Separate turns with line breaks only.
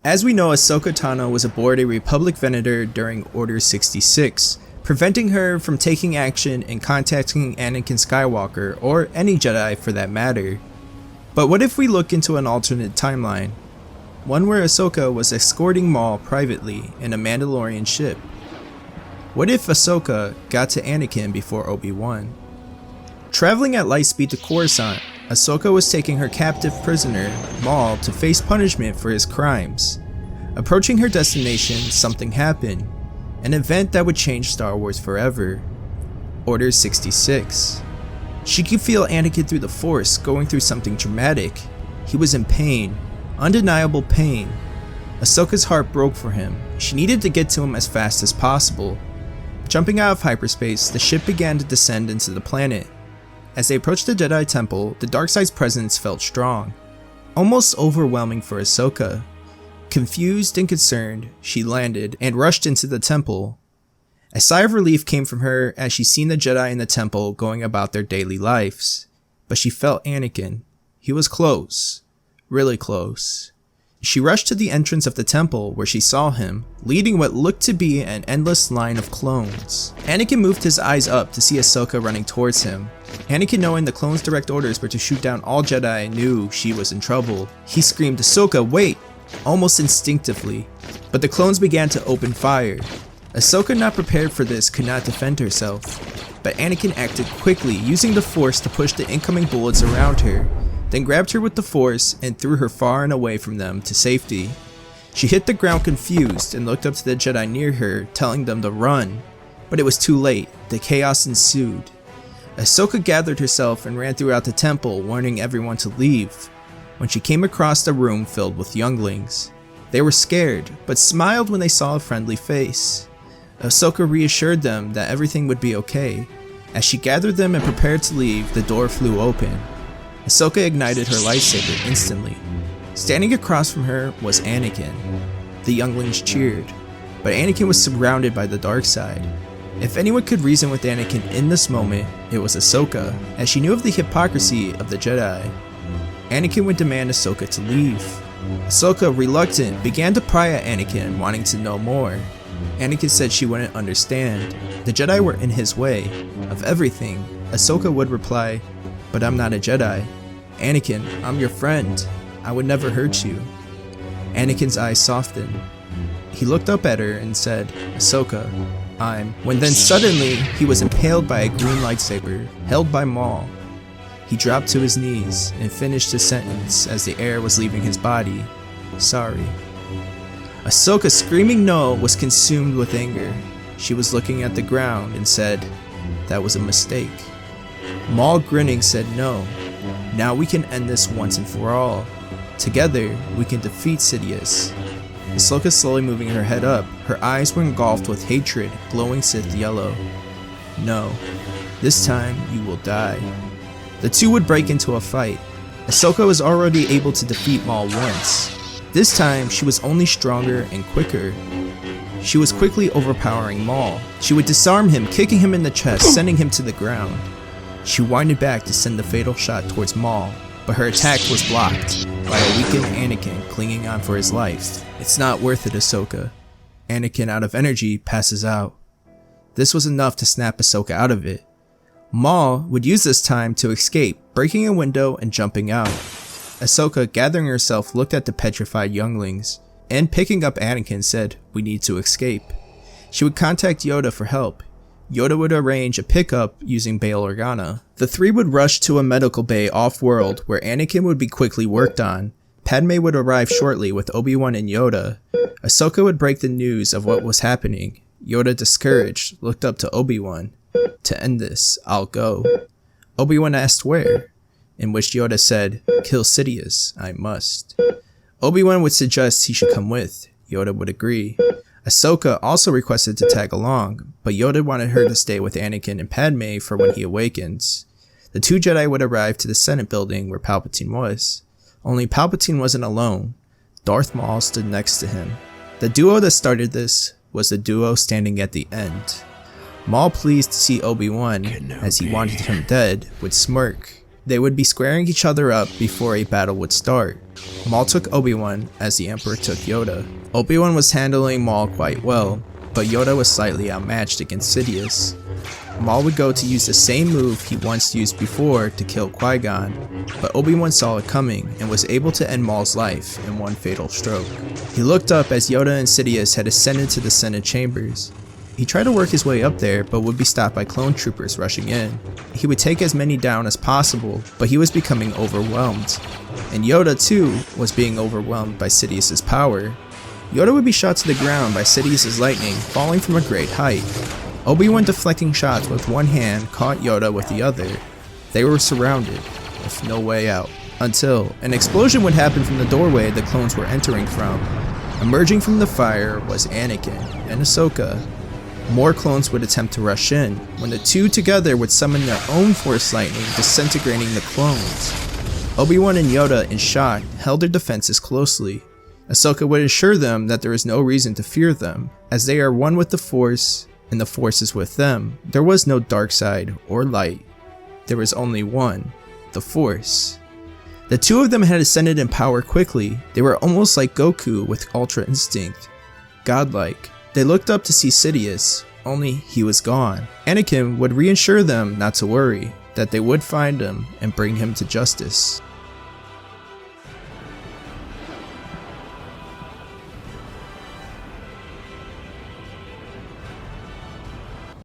As we know, Ahsoka Tano was aboard a Republic Venator during Order 66, preventing her from taking action and contacting Anakin Skywalker, or any Jedi for that matter. But what if we look into an alternate timeline? One where Ahsoka was escorting Maul privately in a Mandalorian ship. What if Ahsoka got to Anakin before Obi-Wan? Traveling at light speed to Coruscant, Ahsoka was taking her captive prisoner, Maul, to face punishment for his crimes. Approaching her destination, something happened. An event that would change Star Wars forever. Order 66. She could feel Anakin through the Force going through something dramatic. He was in pain. Undeniable pain. Ahsoka's heart broke for him. She needed to get to him as fast as possible. Jumping out of hyperspace, the ship began to descend into the planet. As they approached the Jedi Temple, the Darkside's presence felt strong, almost overwhelming for Ahsoka. Confused and concerned, she landed and rushed into the temple. A sigh of relief came from her as she seen the Jedi in the temple going about their daily lives. But she felt Anakin. He was close. Really close. She rushed to the entrance of the temple where she saw him, leading what looked to be an endless line of clones. Anakin moved his eyes up to see Ahsoka running towards him. Anakin, knowing the clones' direct orders were to shoot down all Jedi, knew she was in trouble. He screamed, "Ahsoka, wait!" almost instinctively, but the clones began to open fire. Ahsoka, not prepared for this, could not defend herself, but Anakin acted quickly, using the Force to push the incoming bullets around her, then grabbed her with the Force and threw her far and away from them to safety. She hit the ground confused and looked up to the Jedi near her, telling them to run, but it was too late. The chaos ensued. Ahsoka gathered herself and ran throughout the temple, warning everyone to leave, when she came across a room filled with younglings. They were scared, but smiled when they saw a friendly face. Ahsoka reassured them that everything would be okay. As she gathered them and prepared to leave, the door flew open. Ahsoka ignited her lightsaber instantly. Standing across from her was Anakin. The younglings cheered, but Anakin was surrounded by the dark side. If anyone could reason with Anakin in this moment, it was Ahsoka, as she knew of the hypocrisy of the Jedi. Anakin would demand Ahsoka to leave. Ahsoka, reluctant, began to pry at Anakin, wanting to know more. Anakin said she wouldn't understand. The Jedi were in his way of everything. Ahsoka would reply, "But I'm not a Jedi. Anakin, I'm your friend. I would never hurt you." Anakin's eyes softened. He looked up at her and said, "Ahsoka, when then suddenly he was impaled by a green lightsaber held by Maul. He dropped to his knees and finished his sentence as the air was leaving his body. "Sorry." Ahsoka, screaming no, was consumed with anger. She was looking at the ground and said, "That was a mistake." Maul, grinning, said, "No. Now we can end this once and for all. Together, we can defeat Sidious." Ahsoka, slowly moving her head up, her eyes were engulfed with hatred, glowing Sith yellow. "No. This time, you will die." The two would break into a fight. Ahsoka was already able to defeat Maul once. This time, she was only stronger and quicker. She was quickly overpowering Maul. She would disarm him, kicking him in the chest, sending him to the ground. She winded back to send the fatal shot towards Maul, but her attack was blocked by a weakened Anakin clinging on for his life. "It's not worth it, Ahsoka." Anakin, out of energy, passes out. This was enough to snap Ahsoka out of it. Maul would use this time to escape, breaking a window and jumping out. Ahsoka, gathering herself, looked at the petrified younglings, and picking up Anakin, said, "We need to escape." She would contact Yoda for help. Yoda would arrange a pickup using Bail Organa. The three would rush to a medical bay off-world where Anakin would be quickly worked on. Padme would arrive shortly with Obi-Wan and Yoda. Ahsoka would break the news of what was happening. Yoda, discouraged, looked up to Obi-Wan. "To end this, I'll go." Obi-Wan asked where, in which Yoda said, "Kill Sidious, I must." Obi-Wan would suggest he should come with. Yoda would agree. Ahsoka also requested to tag along, but Yoda wanted her to stay with Anakin and Padme for when he awakens. The two Jedi would arrive to the Senate building where Palpatine was. Only Palpatine wasn't alone. Darth Maul stood next to him. The duo that started this was the duo standing at the end. Maul, pleased to see Obi-Wan, as he wanted him dead, would smirk. They would be squaring each other up before a battle would start. Maul took Obi-Wan as the Emperor took Yoda. Obi-Wan was handling Maul quite well, but Yoda was slightly outmatched against Sidious. Maul would go to use the same move he once used before to kill Qui-Gon, but Obi-Wan saw it coming and was able to end Maul's life in one fatal stroke. He looked up as Yoda and Sidious had ascended to the Senate chambers. He tried to work his way up there, but would be stopped by clone troopers rushing in. He would take as many down as possible, but he was becoming overwhelmed. And Yoda too was being overwhelmed by Sidious's power. Yoda would be shot to the ground by Sidious's lightning falling from a great height. Obi-Wan deflecting shots with one hand caught Yoda with the other. They were surrounded, with no way out, until an explosion would happen from the doorway the clones were entering from. Emerging from the fire was Anakin and Ahsoka. More clones would attempt to rush in, when the two together would summon their own Force lightning, disintegrating the clones. Obi-Wan and Yoda, in shock, held their defenses closely. Ahsoka would assure them that there is no reason to fear them, as they are one with the Force, and the Force is with them. There was no dark side or light. There was only one, the Force. The two of them had ascended in power quickly. They were almost like Goku with Ultra Instinct. Godlike. They looked up to see Sidious, only he was gone. Anakin would reassure them not to worry, that they would find him and bring him to justice.